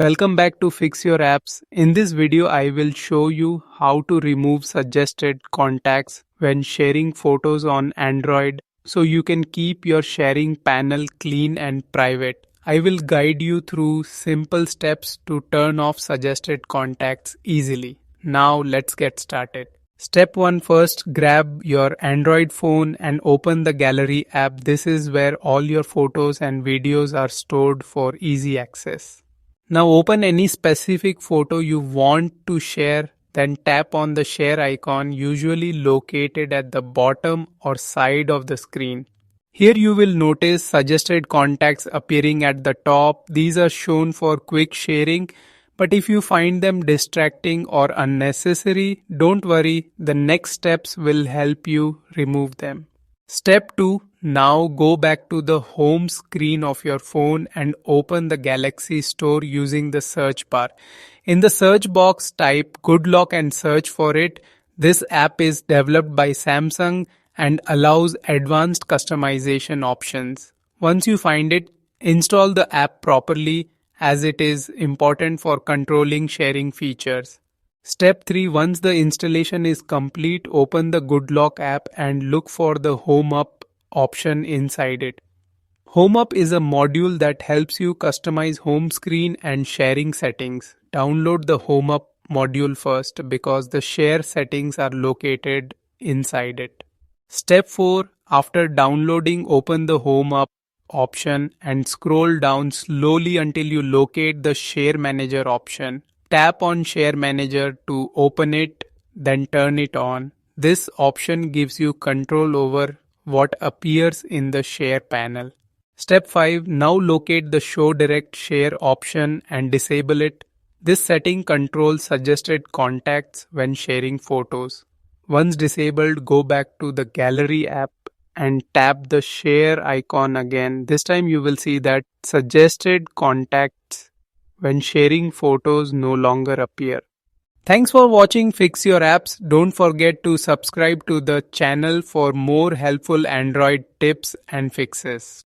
Welcome back to Fix Your Apps. In this video, I will show you how to remove suggested contacts when sharing photos on Android so you can keep your sharing panel clean and private. I will guide you through simple steps to turn off suggested contacts easily. Now let's get started. Step 1. First, grab your Android phone and open the Gallery app. This is where all your photos and videos are stored for easy access. Now open any specific photo you want to share, then tap on the share icon, usually located at the bottom or side of the screen. Here you will notice suggested contacts appearing at the top. These are shown for quick sharing, but if you find them distracting or unnecessary, don't worry, the next steps will help you remove them. Step 2. Now go back to the home screen of your phone and open the Galaxy Store using the search bar. In the search box, type GoodLock and search for it. This app is developed by Samsung and allows advanced customization options. Once you find it, install the app properly as it is important for controlling sharing features. Step 3. Once the installation is complete, open the GoodLock app and look for the Home Up option inside it. Home Up is a module that helps you customize home screen and sharing settings. Download the Home Up module first because the share settings are located inside it. Step 4. After downloading, open the Home Up option and scroll down slowly until you locate the Share Manager option. Tap on Share Manager to open it, then turn it on. This option gives you control over what appears in the share panel. Step 5. Now locate the Show Direct Share option and disable it. This setting controls suggested contacts when sharing photos. Once disabled, go back to the Gallery app and tap the share icon again. This time you will see that suggested contacts when sharing photos no longer appear. Thanks for watching Fix Your Apps. Don't forget to subscribe to the channel for more helpful Android tips and fixes.